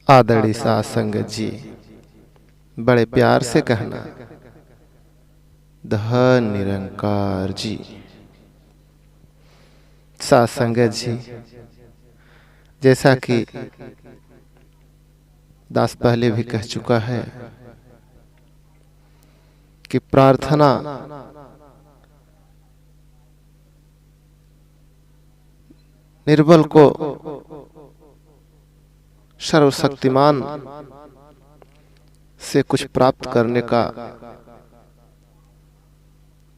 आदरणीय साध संगत जी, बड़े प्यार से कहना धन निरंकार जी। साध संगत जी, जैसा कि दास पहले भी कह चुका है कि प्रार्थना निर्बल को सर्वशक्तिमान से कुछ प्राप्त करने का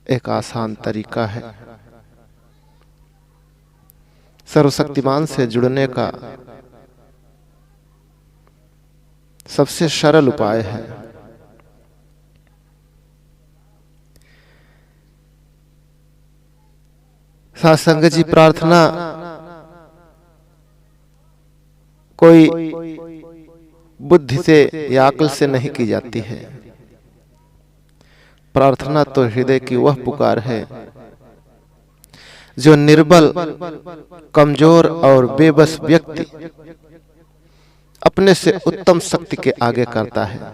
एक आसान तरीका है। सर्वशक्तिमान से जुड़ने का सबसे सरल उपाय है साध संगत जी। प्रार्थना कोई बुद्धि से या अक्ल से नहीं की जाती है। प्रार्थना तो हृदय की वह पुकार है जो निर्बल, कमजोर और बेबस व्यक्ति अपने से उत्तम शक्ति के आगे करता है।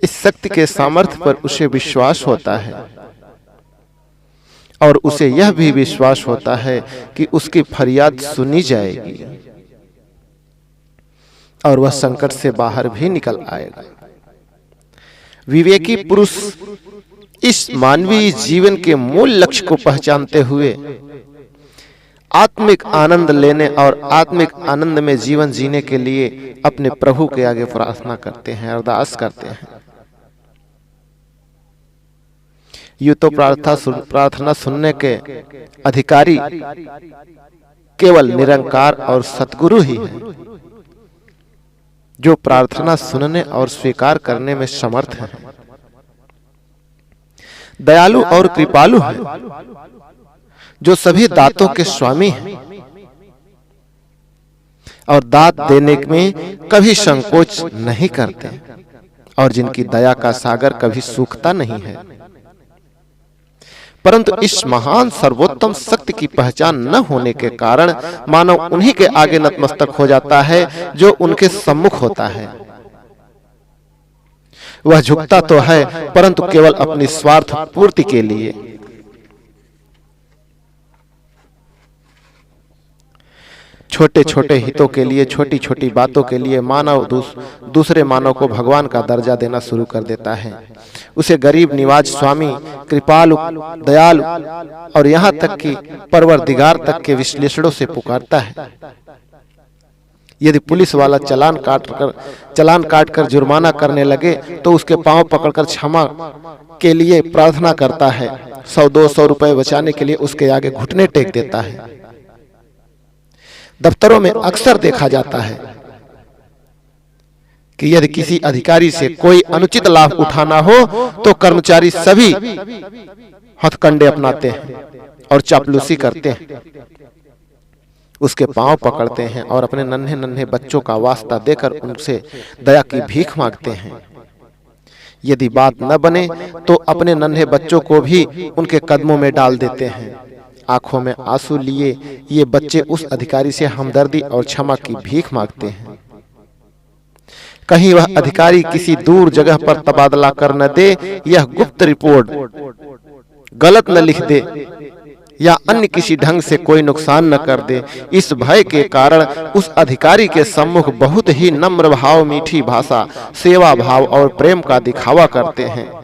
इस शक्ति के सामर्थ्य पर उसे विश्वास होता है और उसे यह भी विश्वास होता है कि उसकी फरियाद सुनी जाएगी और वह संकट से बाहर भी निकल आएगा। विवेकी पुरुष इस मानवीय जीवन के मूल लक्ष्य को पहचानते हुए आत्मिक आनंद लेने और आत्मिक आनंद में जीवन जीने के लिए अपने प्रभु के आगे प्रार्थना करते हैं, अरदास करते हैं। यूं तो प्रार्थना सुनने के अधिकारी केवल निरंकार और सतगुरु ही हैं, जो प्रार्थना सुनने और स्वीकार करने में समर्थ हैं। दयालु और कृपालु हैं, जो सभी दातों के स्वामी हैं और दात देने में कभी संकोच नहीं करते और जिनकी दया का सागर कभी सूखता नहीं है। परंतु इस महान सर्वोत्तम शक्ति की पहचान न होने के कारण मानव उन्हीं के आगे नतमस्तक हो जाता है जो उनके सम्मुख होता है। वह झुकता तो है परंतु केवल अपनी स्वार्थ पूर्ति के लिए। छोटे छोटे हितों के लिए, छोटी छोटी बातों के लिए मानव दूसरे मानव को भगवान का दर्जा देना शुरू कर देता है। उसे गरीब, निवाज, स्वामी, कृपालु, दयालु और यहाँ तक कि परवरदिगार तक के विश्लेषणों से पुकारता है। यदि पुलिस वाला चालान काट कर जुर्माना करने लगे तो उसके पांव पकड़कर क्षमा के लिए प्रार्थना करता है। 100-200 रुपए बचाने के लिए उसके आगे घुटने टेक देता है। दफ्तरों में अक्सर देखा जाता है कि यदि किसी अधिकारी से कोई अनुचित लाभ उठाना हो तो कर्मचारी सभी हथकंडे अपनाते हैं और चापलूसी करते हैं, उसके पांव पकड़ते हैं और अपने नन्हे नन्हे बच्चों का वास्ता देकर उनसे दया की भीख मांगते हैं। यदि बात न बने तो अपने नन्हे बच्चों को भी उनके कदमों में डाल देते हैं। आंखों में आंसू लिए ये बच्चे उस अधिकारी से हमदर्दी और क्षमा की भीख मांगते हैं। कहीं वह अधिकारी किसी दूर जगह पर तबादला कर न दे, यह गुप्त रिपोर्ट गलत न लिख दे या अन्य किसी ढंग से कोई नुकसान न कर दे, इस भय के कारण उस अधिकारी के सम्मुख बहुत ही नम्र भाव, मीठी भाषा, सेवा भाव और प्रेम का दिखावा करते हैं।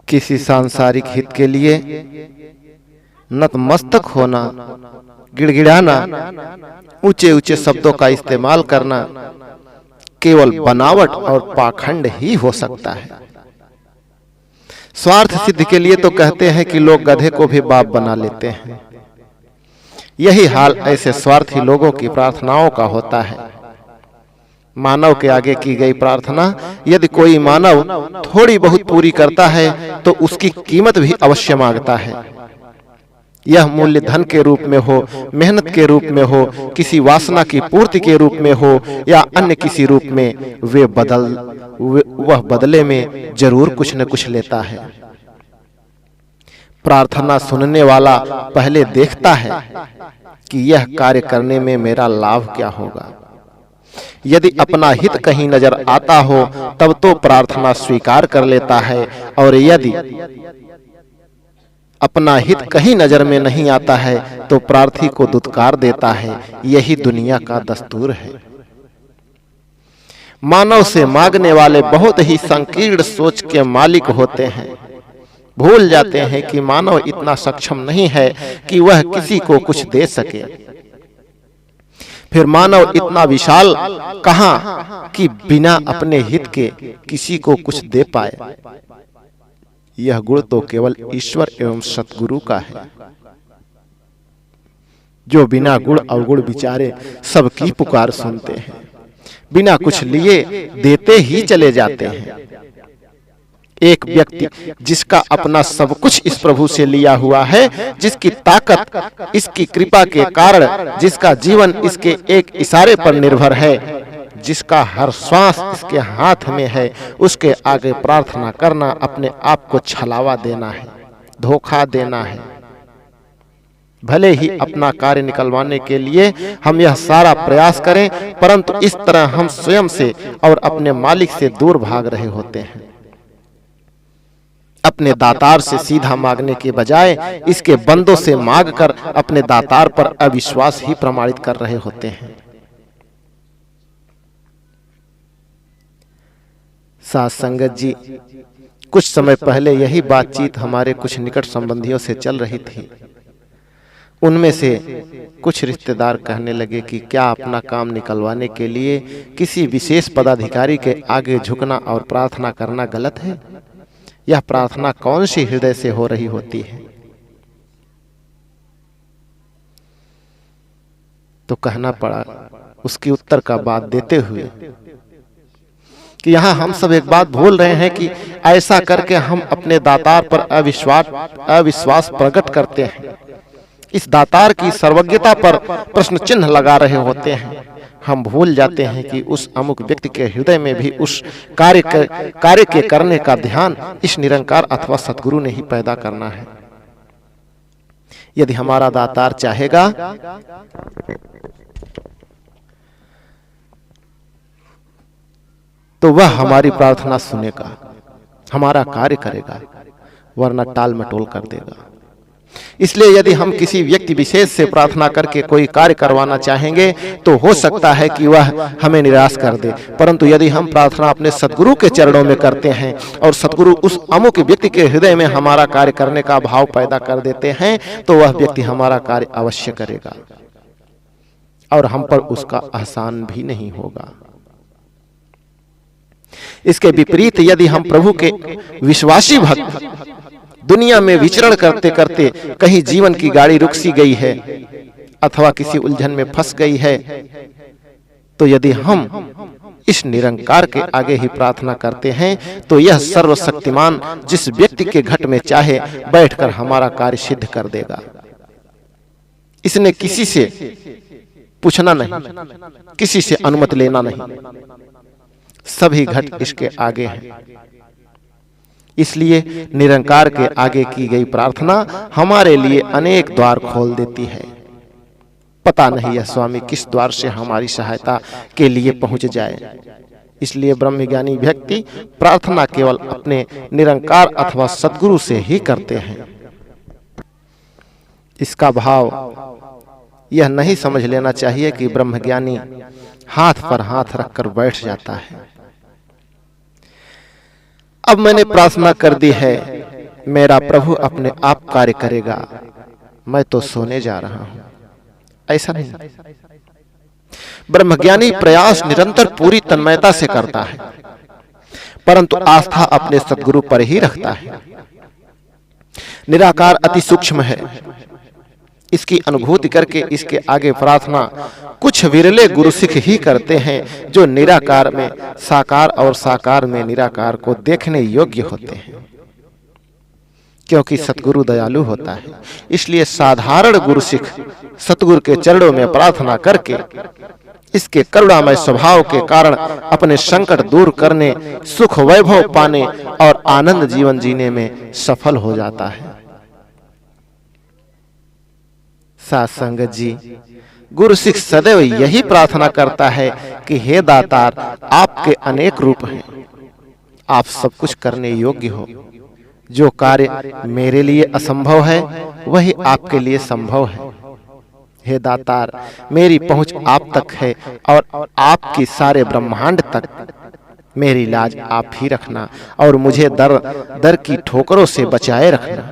किसी सांसारिक हित के लिए नतमस्तक होना, गिड़गिड़ाना, ऊंचे ऊंचे शब्दों का इस्तेमाल करना केवल बनावट और पाखंड ही हो सकता है। स्वार्थ सिद्धि के लिए तो कहते हैं कि लोग गधे को भी बाप बना लेते हैं। यही हाल ऐसे स्वार्थी लोगों की प्रार्थनाओं का होता है। मानव के आगे की गई प्रार्थना यदि कोई मानव थोड़ी बहुत पूरी करता है तो उसकी कीमत भी अवश्य मांगता है। यह मूल्य धन के रूप में हो, मेहनत के रूप में हो, किसी वासना की पूर्ति के रूप में हो या अन्य किसी रूप में, वह बदले में जरूर कुछ न कुछ लेता है। प्रार्थना सुनने वाला पहले देखता है कि यह कार्य करने में मेरा लाभ क्या होगा। यदि अपना हित कहीं नजर आता हो तब तो प्रार्थना स्वीकार कर लेता है, और यदि अपना हित कहीं नजर में नहीं आता है तो प्रार्थी को दुत्कार देता है। यही दुनिया का दस्तूर है। मानव से मांगने वाले बहुत ही संकीर्ण सोच के मालिक होते हैं। भूल जाते हैं कि मानव इतना सक्षम नहीं है कि वह किसी को कुछ दे सके। फिर मानव इतना विशाल कहां कि बिना अपने हित के किसी को कुछ दे पाए। यह गुण तो केवल ईश्वर एवं सतगुरु का है, जो बिना गुण अवगुण विचारे सबकी पुकार सुनते हैं, बिना कुछ लिए देते ही चले जाते हैं। एक व्यक्ति जिसका अपना सब कुछ इस प्रभु से लिया हुआ है, जिसकी ताकत इसकी कृपा के कारण, जिसका जीवन इसके एक इशारे पर निर्भर है, जिसका हर श्वास इसके हाथ में है, उसके आगे प्रार्थना करना अपने आप को छलावा देना है, धोखा देना है। भले ही अपना कार्य निकलवाने के लिए हम यह सारा प्रयास करें, परंतु इस तरह हम स्वयं से और अपने मालिक से दूर भाग रहे होते हैं। अपने दातार से सीधा मांगने के बजाय इसके बंदों से मांगकर अपने दातार पर अविश्वास ही प्रमाणित कर रहे होते हैं। साथ संगत जी, कुछ समय पहले यही बातचीत हमारे कुछ निकट संबंधियों से चल रही थी। उनमें से कुछ रिश्तेदार कहने लगे कि क्या अपना काम निकलवाने के लिए किसी विशेष पदाधिकारी के आगे झुकना और प्रार्थना करना गलत है? यह प्रार्थना कौन सी हृदय से हो रही होती है? तो कहना पड़ा उसकी उत्तर का बात देते हुए कि यहाँ हम सब एक बात भूल रहे हैं कि ऐसा करके हम अपने दातार पर अविश्वास प्रकट करते हैं। इस दातार की सर्वज्ञता पर प्रश्न चिन्ह लगा रहे होते हैं। हम भूल जाते हैं कि उस अमुक व्यक्ति के हृदय में भी उस कार्य के करने का ध्यान इस निरंकार अथवा सतगुरु ने ही पैदा करना है। यदि हमारा दातार चाहेगा तो वह हमारी प्रार्थना सुनेगा, हमारा कार्य करेगा, वरना टाल मटोल कर देगा। इसलिए यदि हम किसी व्यक्ति विशेष से प्रार्थना करके कोई कार्य करवाना चाहेंगे तो हो सकता है कि वह हमें निराश कर दे, परंतु यदि हम प्रार्थना अपने सतगुरु के चरणों में करते हैं और सतगुरु उस अमुक व्यक्ति के हृदय में हमारा कार्य करने का भाव पैदा कर देते हैं तो वह व्यक्ति हमारा कार्य अवश्य करेगा और हम पर उसका एहसान भी नहीं होगा। इसके विपरीत यदि हम प्रभु के विश्वासी भक्त दुनिया में विचरण करते करते कहीं जीवन की गाड़ी रुक सी गई है अथवा किसी उलझन में फंस गई है, तो यदि हम इस निरंकार के आगे ही प्रार्थना करते हैं तो यह सर्वशक्तिमान जिस व्यक्ति के घट में चाहे बैठकर हमारा कार्य सिद्ध कर देगा। इसने किसी से पूछना नहीं, किसी से अनुमति लेना नहीं, सभी घट इसके आगे हैं। इसलिए निरंकार के आगे की गई प्रार्थना हमारे लिए अनेक द्वार खोल देती है। पता नहीं यह स्वामी किस द्वार से हमारी सहायता के लिए पहुंच जाए। इसलिए ब्रह्मज्ञानी व्यक्ति प्रार्थना केवल अपने निरंकार अथवा सद्गुरु से ही करते हैं। इसका भाव यह नहीं समझ लेना चाहिए कि ब्रह्मज्ञानी हाथ पर हाथ रखकर बैठ जाता है। अब मैंने प्रार्थना कर दी है, मेरा प्रभु अपने आप कार्य करेगा, मैं तो सोने जा रहा हूं। ऐसा नहीं। ब्रह्मज्ञानी प्रयास निरंतर पूरी तन्मयता से करता है, परंतु आस्था अपने सद्गुरु पर ही रखता है। निराकार अति सूक्ष्म है, इसकी अनुभूति करके इसके आगे प्रार्थना कुछ विरले गुरु सिख ही करते हैं जो निराकार में साकार और साकार में निराकार को देखने योग्य होते हैं। क्योंकि सतगुरु दयालु होता है, इसलिए साधारण गुरु सिख सतगुरु के चरणों में प्रार्थना करके इसके करुणामय स्वभाव के कारण अपने संकट दूर करने, सुख वैभव पाने और आनंद जीवन जीने में सफल हो जाता है। साथ संगत जी, गुरु सिख सदैव यही प्रार्थना करता है कि हे दातार, आपके अनेक रूप हैं, आप सब कुछ करने योग्य हो। जो कार्य मेरे लिए असंभव है वही आपके लिए संभव है। हे दातार, मेरी पहुंच आप तक है और आपकी सारे ब्रह्मांड तक। मेरी लाज आप ही रखना और मुझे दर दर की ठोकरों से बचाए रखना।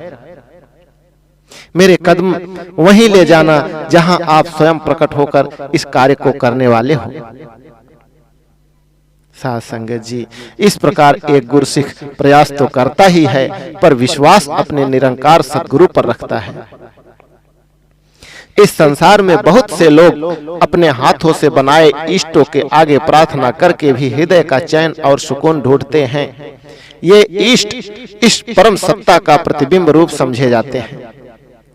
मेरे कदम वहीं ले जाना जहां आप स्वयं प्रकट होकर इस कार्य को करने वाले हो। साथ संगत जी, इस प्रकार एक गुरसिख प्रयास तो करता ही है, पर विश्वास अपने निरंकार सद्गुरु पर रखता है। इस संसार में बहुत से लोग अपने हाथों से बनाए इष्टों के आगे प्रार्थना करके भी हृदय का चैन और सुकून ढूंढते हैं। ये इष्ट इस परम सत्ता का प्रतिबिंब रूप समझे जाते हैं।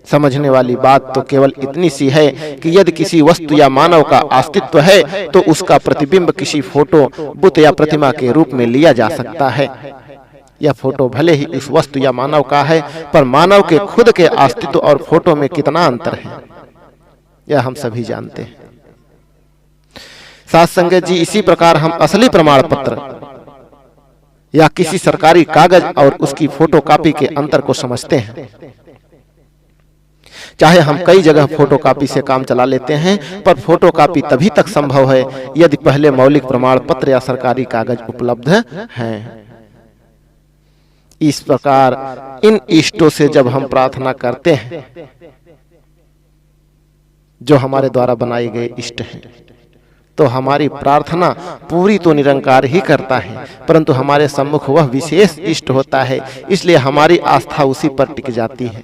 समझने वाली बात तो केवल इतनी सी है कि यदि किसी वस्तु या मानव का अस्तित्व है तो उसका प्रतिबिंब किसी फोटो, बुत या प्रतिमा के रूप में लिया जा सकता है। यह फोटो भले ही उस वस्तु या मानव का है, पर मानव के खुद के अस्तित्व और फोटो में कितना अंतर है, यह हम सभी जानते हैं। साथ संगत जी, इसी प्रकार हम असली प्रमाण पत्र या किसी सरकारी कागज और उसकी फोटोकॉपी के अंतर को समझते हैं। चाहे हम कई जगह फोटोकॉपी से काम चला लेते हैं, पर फोटोकॉपी तभी तक संभव है यदि पहले मौलिक प्रमाण पत्र या सरकारी कागज उपलब्ध हैं। इस प्रकार इन इष्टों से जब हम प्रार्थना करते हैं, जो हमारे द्वारा बनाए गए इष्ट हैं, तो हमारी प्रार्थना पूरी तो निरंकार ही करता है, परंतु हमारे सम्मुख वह विशेष इष्ट होता है, इसलिए हमारी आस्था उसी पर टिक जाती है।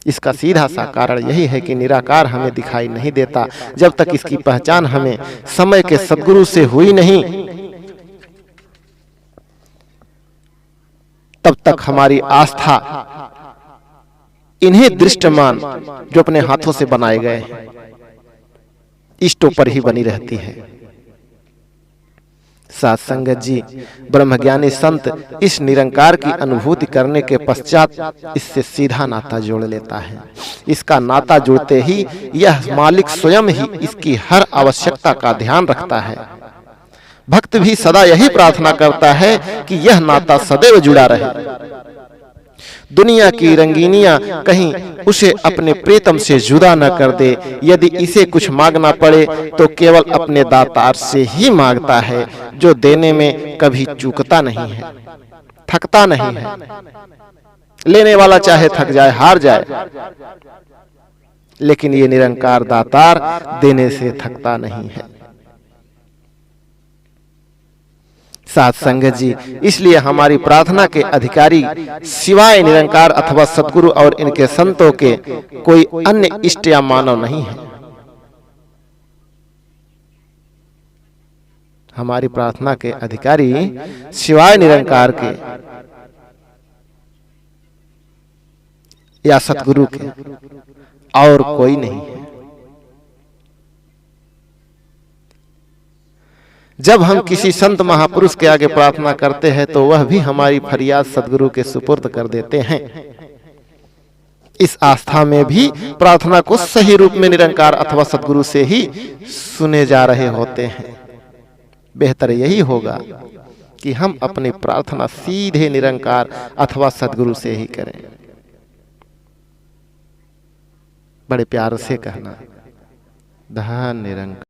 इसका सीधा सा कारण यही है कि निराकार हमें दिखाई नहीं देता। जब तक इसकी पहचान हमें समय के सद्गुरु से हुई नहीं, तब तक हमारी आस्था इन्हें दृष्टमान, जो अपने हाथों से बनाए गए इष्टों पर ही बनी रहती है। साथ संगत जी, ब्रह्मज्ञानी संत इस निरंकार की अनुभूति करने के पश्चात इससे सीधा नाता जोड़ लेता है। इसका नाता जुड़ते ही यह मालिक स्वयं ही इसकी हर आवश्यकता का ध्यान रखता है। भक्त भी सदा यही प्रार्थना करता है कि यह नाता सदैव जुड़ा रहे। दुनिया की रंगीनियां कहीं उसे अपने प्रीतम से जुदा न कर दे। यदि इसे कुछ मांगना पड़े तो केवल अपने दातार से ही मांगता है, जो देने में कभी चूकता नहीं है, थकता नहीं है। लेने वाला चाहे थक जाए, हार जाए, लेकिन ये निरंकार दातार देने से थकता नहीं है। साथ संगत जी, इसलिए हमारी प्रार्थना के अधिकारी सिवाय निरंकार अथवा सद्गुरु और इनके संतों के कोई अन्य इष्ट या मानव नहीं है। हमारी प्रार्थना के अधिकारी सिवाय निरंकार के या सद्गुरु के और कोई नहीं है। जब हम किसी संत महापुरुष के आगे प्रार्थना करते हैं तो वह भी हमारी फरियाद सद्गुरु के सुपुर्द कर देते हैं। इस आस्था में भी प्रार्थना को सही रूप में निरंकार अथवा सद्गुरु से ही सुने जा रहे होते हैं। बेहतर यही होगा कि हम अपनी प्रार्थना सीधे निरंकार अथवा सद्गुरु से ही करें। बड़े प्यार से कहना, धन निरंकार।